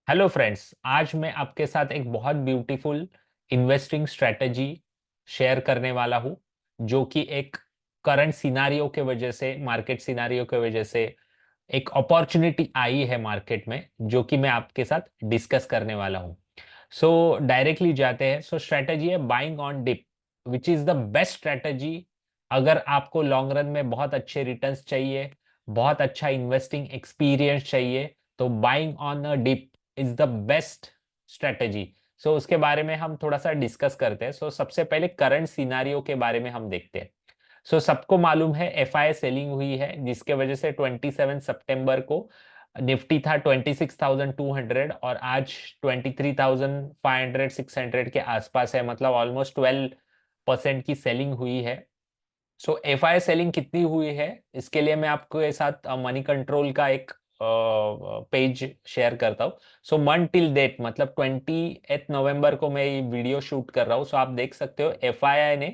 Hello friends, आज मैं आपके साथ एक बहुत ब्यूटीफुल इन्वेस्टिंग स्ट्रेटजी शेयर करने वाला हूँ, जो कि एक करंट सिनारियो के वजह से, मार्केट सिनारियो के वजह से एक अपॉर्चुनिटी आई है मार्केट में, जो कि मैं आपके साथ डिस्कस करने वाला हूँ। सो डायरेक्टली जाते हैं। सो स्ट्रेटजी है buying on dip, which is the best strategy. अगर आपको लॉन्ग रन में बहुत अच्छे रिटर्न्स चाहिए, बहुत अच्छा इन्वेस्टिंग एक्सपीरियंस चाहिए, तो buying on a dip is the best strategy. So उसके बारे में हम थोड़ा सा डिस्कस करते हैं। सो सबसे पहले करंट सिनारियो के बारे में हम देखते हैं। सबको मालूम है एफआई सेलिंग हुई है, जिसके वजह से 27 सितंबर को निफ्टी था 26,200 और आज 23,500 600 के आसपास है, मतलब ऑलमोस्ट 12% की सेलिंग हुई है। एफआई सेलिंग कितनी हुई है, इसके लिए मैं आपके साथ मनी कंट्रोल का एक पेज शेयर करता हूँ। मंथ टिल डेट, मतलब 28 नवंबर को मैं ये वीडियो शूट कर रहा हूँ। आप देख सकते हो एफआईआई ने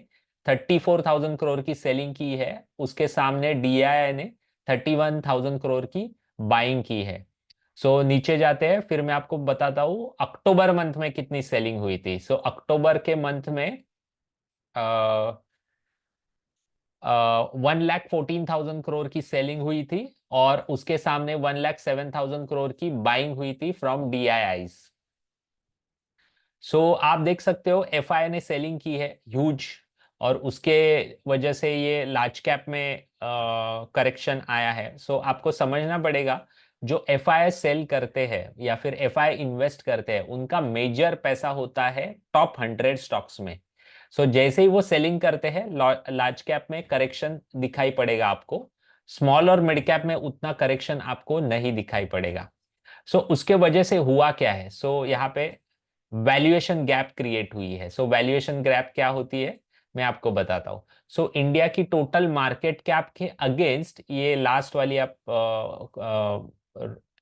34,000 करोड़ की सेलिंग की है, उसके सामने डीआईआई ने 31,000 करोड़ की बाइंग की है। नीचे जाते हैं, फिर मैं आपको बताता हूँ अक्टूबर मंथ में कितनी सेलिंग हुई थी। अक्टूबर के मंथ में 1,14,000 करोड़ की सेलिंग हुई थी और उसके सामने 1,07,000 करोड़ की बाइंग हुई थी फ्रॉम डीआईआईज। आप देख सकते हो एफआई ने सेलिंग की है ह्यूज, और उसके वजह से ये लार्ज कैप में करेक्शन आया है। आपको समझना पड़ेगा, जो एफआई सेल करते हैं या फिर एफआई इन्वेस्ट करते हैं, उनका मेजर पैसा होता है टॉप 100 स्टॉक्स में। जैसे ही वो सेलिंग करते हैं, लार्ज कैप में करेक्शन दिखाई पड़ेगा आपको, स्मॉल और मिड कैप में उतना करेक्शन आपको नहीं दिखाई पड़ेगा। उसके वजह से हुआ क्या है, यहाँ पे वैल्यूएशन गैप क्रिएट हुई है। वैल्यूएशन गैप क्या होती है, मैं आपको बताता हूँ। इंडिया की टोटल मार्केट कैप के अगेंस्ट, ये लास्ट वाली आप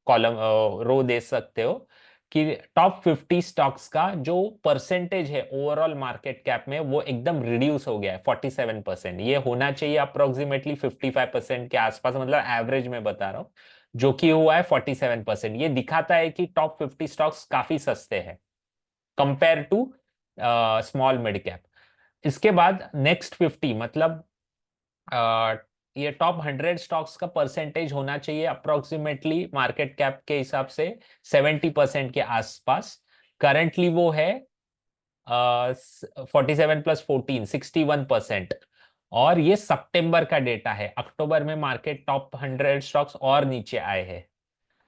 कॉलम रो दे सकते हो कि टॉप 50 स्टॉक्स का जो परसेंटेज है ओवरऑल मार्केट कैप में, वो एकदम रिड्यूस हो गया है 47%। ये होना चाहिए अप्रोक्सीमेटली 55% के आसपास, मतलब एवरेज में बता रहा हूँ, जो कि हुआ है 47%। ये दिखाता है कि टॉप 50 स्टॉक्स काफी सस्ते हैं compare to small mid cap. इसके बाद नेक्स्ट 50, मतलब अ, ये टॉप 100 स्टॉक्स का परसेंटेज होना चाहिए अप्रोक्सीमेटली मार्केट कैप के हिसाब से 70% के आसपास। करंटली वो है 47 + 14 61%। और ये सितंबर का डेटा है। अक्टूबर में मार्केट टॉप 100 स्टॉक्स और नीचे आए हैं,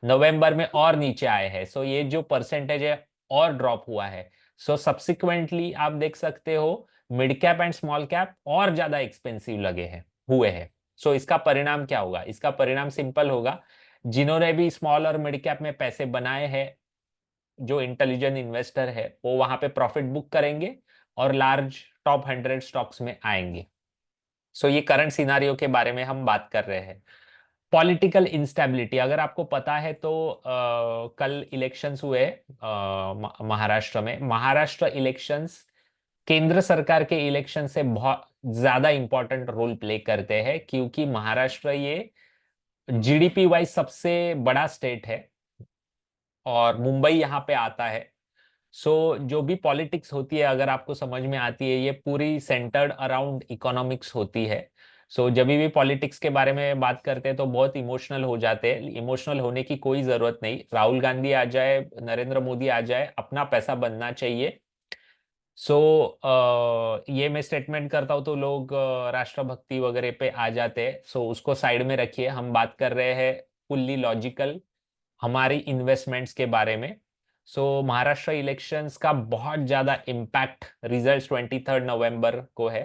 नवंबर में और नीचे आए हैं। ये जो परसेंटेज है और ड्रॉप हुआ है। सब्सिक्वेंटली आप देख सकते हो mid cap and small cap और ज्यादा एक्सपेंसिव लगे हैं, हुए हैं। इसका परिणाम क्या होगा, इसका परिणाम सिंपल होगा। जिन्होंने भी स्मॉल और मिड कैप में पैसे बनाए हैं, जो इंटेलिजेंट इन्वेस्टर है, वो वहां पे प्रॉफिट बुक करेंगे और लार्ज टॉप 100 स्टॉक्स में आएंगे। ये करंट सिनारियो के बारे में हम बात कर रहे हैं। पॉलिटिकल इंस्टेबिलिटी, अगर आपको पता है तो कल इलेक्शंस हुए महाराष्ट्र में। महाराष्ट्र इलेक्शंस केंद्र सरकार के इलेक्शन से बहुत ज्यादा इंपॉर्टेंट रोल प्ले करते हैं, क्योंकि महाराष्ट्र ये जीडीपी वाइज सबसे बड़ा स्टेट है और मुंबई यहाँ पे आता है। जो भी पॉलिटिक्स होती है, अगर आपको समझ में आती है, ये पूरी सेंटर्ड अराउंड इकोनॉमिक्स होती है। जब भी पॉलिटिक्स के बारे में बात करते हैं तो बहुत इमोशनल हो जाते हैं। इमोशनल होने की कोई जरूरत नहीं। राहुल गांधी आ जाए, नरेंद्र मोदी आ जाए, अपना पैसा बनना चाहिए। ये मैं स्टेटमेंट करता हूँ तो लोग राष्ट्रभक्ति वगैरह पे आ जाते हैं। उसको साइड में रखिए, हम बात कर रहे हैं फुल्ली लॉजिकल हमारी इन्वेस्टमेंट्स के बारे में। महाराष्ट्र इलेक्शंस का बहुत ज्यादा इम्पैक्ट रिजल्ट 23 नवंबर को है,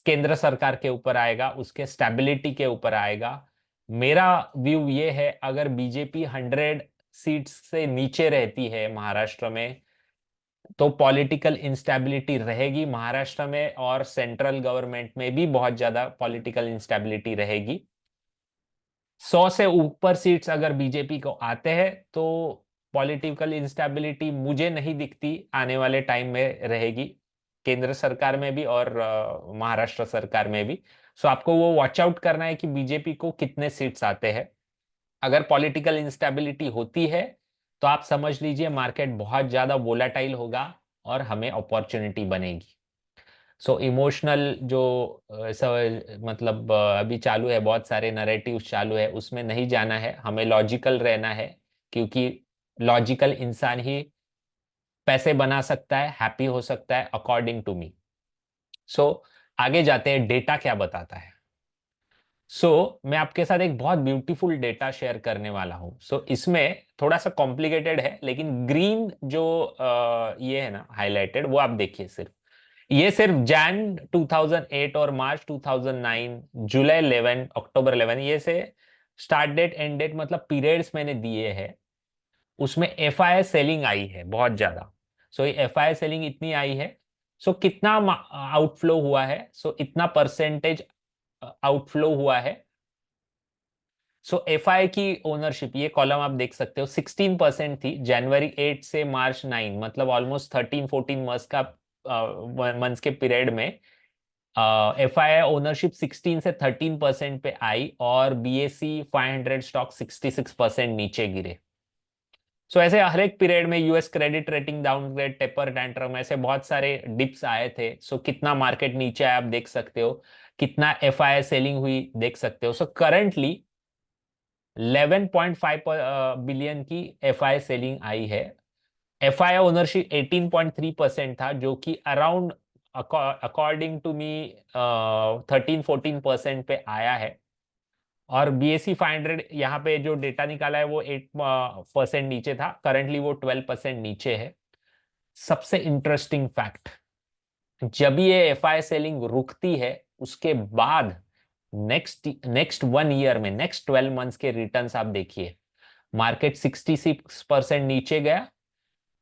केंद्र सरकार के ऊपर आएगा, उसके स्टेबिलिटी के ऊपर आएगा। मेरा व्यू ये है, अगर बीजेपी 100 सीट्स से नीचे रहती है महाराष्ट्र में, तो पॉलिटिकल इंस्टेबिलिटी रहेगी महाराष्ट्र में, और सेंट्रल गवर्नमेंट में भी बहुत ज्यादा पॉलिटिकल इंस्टेबिलिटी रहेगी। 100 से ऊपर सीट्स अगर बीजेपी को आते हैं, तो पॉलिटिकल इंस्टेबिलिटी मुझे नहीं दिखती आने वाले टाइम में रहेगी, केंद्र सरकार में भी और महाराष्ट्र सरकार में भी। आपको वो वॉच आउट करना है कि बीजेपी को कितने सीट्स आते हैं। अगर पॉलिटिकल इंस्टेबिलिटी होती है, तो आप समझ लीजिए मार्केट बहुत ज्यादा वोलाटाइल होगा और हमें अपॉर्चुनिटी बनेगी। सो इमोशनल जो मतलब अभी चालू है, बहुत सारे नैरेटिव्स चालू है, उसमें नहीं जाना है, हमें लॉजिकल रहना है, क्योंकि लॉजिकल इंसान ही पैसे बना सकता है, हैप्पी हो सकता है, अकॉर्डिंग टू मी। सो आगे जाते हैं, डेटा क्या बताता है। मैं आपके साथ एक बहुत ब्यूटीफुल डेटा शेयर करने वाला हूं। इसमें थोड़ा सा कॉम्प्लिकेटेड है, लेकिन ग्रीन जो ये है ना हाईलाइटेड, वो आप देखिए सिर्फ, ये सिर्फ जैन 2008 और मार्च 2009, जुलाई 11, अक्टूबर 11, ये से स्टार्ट डेट एंड डेट मतलब पीरियड्स मैंने दिए हैं। उसमें एफ आई सेलिंग आई है बहुत ज्यादा। ये एफ आई सेलिंग इतनी आई है। कितना आउटफ्लो हुआ है, इतना परसेंटेज आउटफ्लो हुआ है। एफ आई की ओनरशिप, ये कॉलम आप देख सकते हो, 16% थी जनवरी 8 से मार्च 9, मतलब ऑलमोस्ट 13-14 मंथ्स के पीरियड में एफ आई ओनरशिप 16 से 13% पे आई, और बीएसई 500 स्टॉक 66% नीचे गिरे। ऐसे हर एक पीरियड में US credit rating downgrade, taper tantrum, ऐसे बहुत सारे डिप्स आए थे। कितना मार्केट नीचे आया आप देख सकते हो, कितना एफ आई सेलिंग हुई देख सकते हो। करंटली 11.5 बिलियन की एफ आई सेलिंग आई है। एफ आई ओनरशिप 18.3% था, जो कि अराउंड अकॉर्डिंग टू मी 13-14% पे आया है। और बीएससी 500 यहाँ पे जो डेटा निकाला है वो 8% नीचे था, करंटली वो 12% नीचे है। सबसे इंटरेस्टिंग फैक्ट, जब ये एफ आई सेलिंग रुकती है, उसके बाद नेक्स्ट नेक्स्ट 1 ईयर में, नेक्स्ट 12 मंथ्स के रिटर्न्स आप देखिए। मार्केट 66% नीचे गया,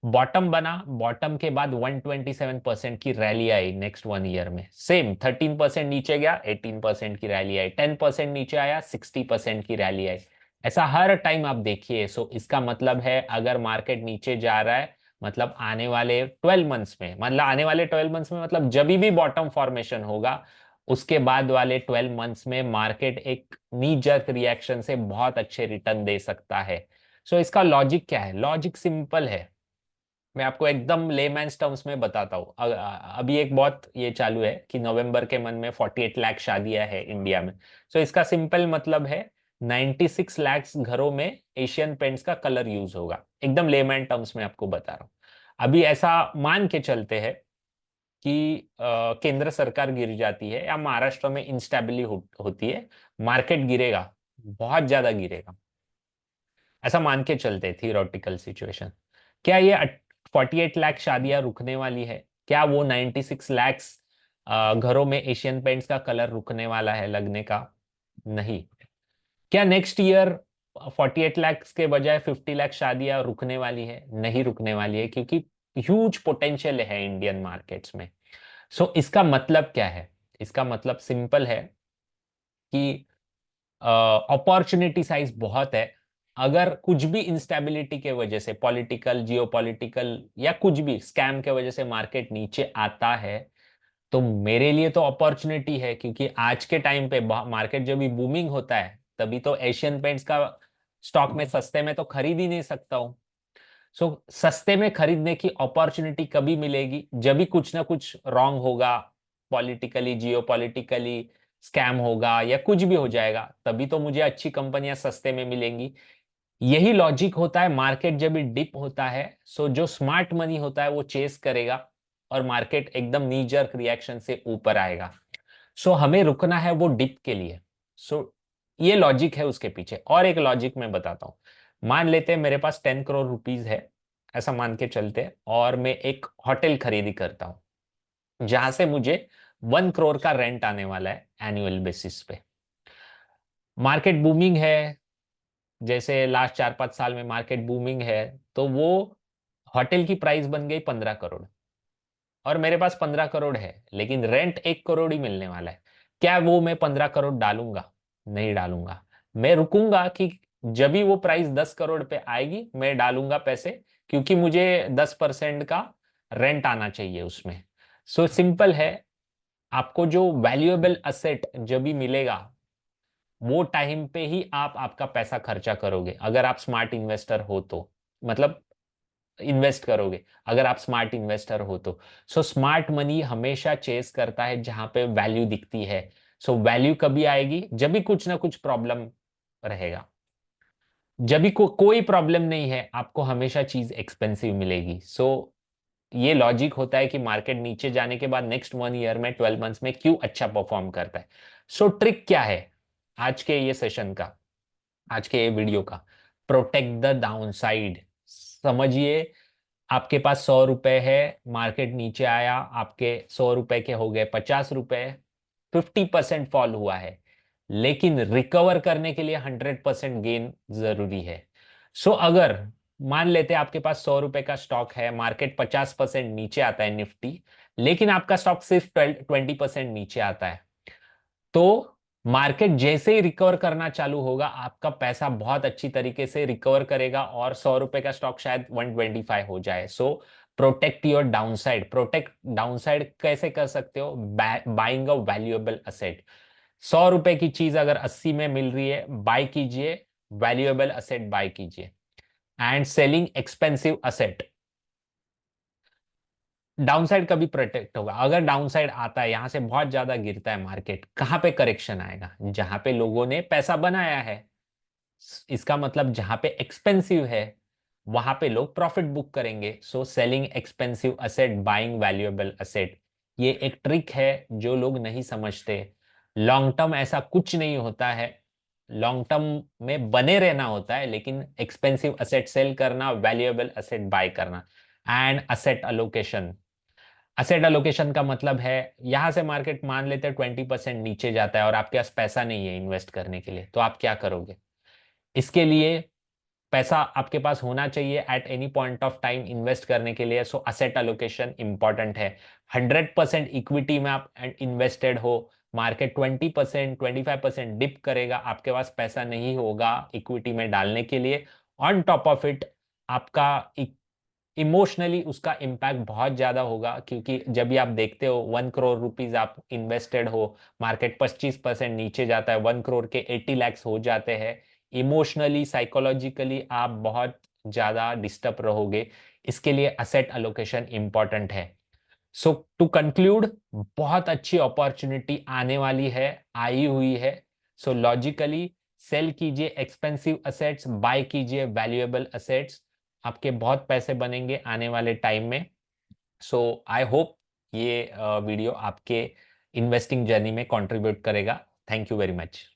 बॉटम बना, बॉटम के बाद 127% की रैली आई नेक्स्ट 1 ईयर में। सेम 13% नीचे गया, 18% की रैली आई, 10% नीचे आया, 60% की रैली आई। ऐसा हर टाइम आप देखिए। इसका मतलब है अगर मार्केट नीचे जा रहा है, मतलब आने वाले 12 मंथ्स में, मतलब आने वाले 12 मंथ्स में, मतलब जब भी बॉटम फॉर्मेशन होगा, उसके बाद वाले 12 मंथ्स में मार्केट एक नी जर्क रिएक्शन से बहुत अच्छे रिटर्न दे सकता है। इसका लॉजिक क्या है? लॉजिक सिंपल है, मैं आपको एकदम लेमैन्स टर्म्स में बताता हूँ। अभी एक बहुत ये चालू है कि नवंबर के मन में 48 लाख शादियां है इंडिया में। इसका सिंपल मतलब है 96 लाख घरों में एशियन पेंट्स का कलर यूज होगा। एकदम लेमैन टर्म्स में आपको बता रहा हूँ। अभी ऐसा मान के चलते हैं कि केंद्र सरकार गिर जाती है या महाराष्ट्र में इंस्टेबिलिटी होती है, मार्केट गिरेगा, बहुत ज्यादा गिरेगा, ऐसा मान के चलते थियोरेटिकल सिचुएशन। क्या ये 48 लाख शादियां रुकने वाली है? क्या वो 96 लाख घरों में एशियन पेंट्स का कलर रुकने वाला है लगने का? नहीं। क्या नेक्स्ट ईयर 48 लाख के बजाय 50 लाख शादियां रुकने वाली है? नहीं रुकने वाली है, क्योंकि ह्यूज पोटेंशियल है इंडियन मार्केट्स में। इसका मतलब क्या है? इसका मतलब सिंपल है कि अपॉर्चुनिटी साइज बहुत है। अगर कुछ भी इंस्टेबिलिटी के वजह से, पॉलिटिकल, जियोपॉलिटिकल या कुछ भी स्कैम के वजह से मार्केट नीचे आता है, तो मेरे लिए तो अपॉर्चुनिटी है, क्योंकि आज के टाइम पे मार्केट जब भी बूमिंग होता है, तभी तो एशियन पेंट्स का स्टॉक में सस्ते में तो खरीद ही नहीं सकता हूँ। सस्ते में खरीदने की अपॉर्चुनिटी कभी मिलेगी? जब भी कुछ ना कुछ रॉन्ग होगा, पॉलिटिकली, जियोपॉलिटिकली स्कैम होगा या कुछ भी हो जाएगा, तभी तो मुझे अच्छी कंपनियां सस्ते में मिलेंगी। यही लॉजिक होता है मार्केट जब भी डिप होता है। जो स्मार्ट मनी होता है वो चेस करेगा, और मार्केट एकदम नी जर्क रिएक्शन से ऊपर आएगा। हमें रुकना है वो डिप के लिए। ये लॉजिक है उसके पीछे। और एक लॉजिक मैं बताता हूँ। मान लेते हैं मेरे पास 10 करोड़ रुपीज है, ऐसा मान के चलते हैं, और मैं एक होटल खरीदी करता हूँ जहां से मुझे 1 करोड़ का रेंट आने वाला है एनुअल बेसिस पे। मार्केट बूमिंग है, जैसे लास्ट 4-5 साल में मार्केट बूमिंग है, तो वो होटल की प्राइस बन गई 15 करोड़, और मेरे पास 15 करोड़ है, लेकिन रेंट 1 करोड़ ही मिलने वाला है। क्या वो मैं 15 करोड़ डालूंगा? नहीं डालूंगा। मैं रुकूंगा कि जब भी वो प्राइस 10 करोड़ पे आएगी मैं डालूंगा पैसे, क्योंकि मुझे 10% का रेंट आना चाहिए उसमें। सिंपल है। आपको जो वैल्यूएबल असेट जब भी मिलेगा, वो टाइम पे ही आप आपका पैसा खर्चा करोगे, अगर आप स्मार्ट इन्वेस्टर हो तो। मतलब इन्वेस्ट करोगे, अगर आप स्मार्ट इन्वेस्टर हो तो। सो स्मार्ट मनी हमेशा चेस करता है जहां पे वैल्यू दिखती है। सो वैल्यू कभी आएगी जब भी कुछ ना कुछ प्रॉब्लम रहेगा। जब भी कोई प्रॉब्लम नहीं है, आपको हमेशा चीज एक्सपेंसिव मिलेगी। सो ये लॉजिक होता है कि मार्केट नीचे जाने के बाद नेक्स्ट 1 ईयर में, 12 मंथ्स में क्यों अच्छा परफॉर्म करता है। सो ट्रिक क्या है आज के ये सेशन का, आज के ये वीडियो का? Protect the downside. समझिए, आपके पास 100 रुपए है, मार्केट नीचे आया, आपके 100 रुपए के हो गए 50 रुपए, 50% फॉल हुआ है, लेकिन रिकवर करने के लिए 100% गेन जरूरी है। सो अगर मान लेते हैं आपके पास 100 रुपए का स्टॉक है, मार्केट 50% नीचे आता है निफ्टी, लेकिन आपका स्टॉक सिर्फ 20% नीचे आता है, तो मार्केट जैसे ही रिकवर करना चालू होगा, आपका पैसा बहुत अच्छी तरीके से रिकवर करेगा और 100 रुपए का स्टॉक शायद 125 हो जाए। So protect your downside. Protect downside कैसे कर सकते हो? Buying a valuable asset. 100 रुपए की चीज अगर 80 में मिल रही है, बाय कीजिए, वैल्यूएबल असेट बाय कीजिए। And selling expensive asset. Downside कभी प्रोटेक्ट होगा? अगर डाउनसाइड आता है, यहां से बहुत ज्यादा गिरता है मार्केट, कहां पे करेक्शन आएगा? जहां पे लोगों ने पैसा बनाया है। इसका मतलब जहां पे एक्सपेंसिव है, वहां पे लोग प्रॉफिट बुक करेंगे। So selling expensive asset, buying valuable asset, ये एक ट्रिक है जो लोग नहीं समझते। लॉन्ग टर्म ऐसा कुछ नहीं होता है, लॉन्ग टर्म में बने रहना होता है, लेकिन एक्सपेंसिव असेट सेल करना, वैल्यूएबल असेट बाय करना। And asset allocation. Asset allocation का मतलब है, यहां से मार्केट मान लेते हैं 20% नीचे जाता है और आपके पास पैसा नहीं है इन्वेस्ट करने के लिए, तो आप क्या करोगे? इसके लिए पैसा आपके पास होना चाहिए at any point of time invest करने के लिए। सो असेट अलोकेशन इंपॉर्टेंट है। 100% इक्विटी में आप इन्वेस्टेड हो, मार्केट 20%, 25% डिप करेगा, आपके पास पैसा नहीं होगा इक्विटी में डालने के लिए। ऑन टॉप ऑफ इट, आपका इमोशनली उसका इम्पैक्ट बहुत ज्यादा होगा, क्योंकि जब भी आप देखते हो 1 करोड़ रुपीज आप इन्वेस्टेड हो, मार्केट 25% नीचे जाता है, 1 करोड़ के 80 लाख हो जाते हैं, इमोशनली साइकोलॉजिकली आप बहुत ज्यादा डिस्टर्ब रहोगे। इसके लिए असेट अलोकेशन इंपॉर्टेंट है। सो टू कंक्लूड, बहुत अच्छी अपॉर्चुनिटी आने वाली है, आई हुई है। सो लॉजिकली सेल कीजिए एक्सपेंसिव असेट्स, बाय कीजिए वैल्यूएबल असेट्स, आपके बहुत पैसे बनेंगे आने वाले टाइम में। सो आई होप ये वीडियो आपके इन्वेस्टिंग जर्नी में कंट्रीब्यूट करेगा। Thank you very much.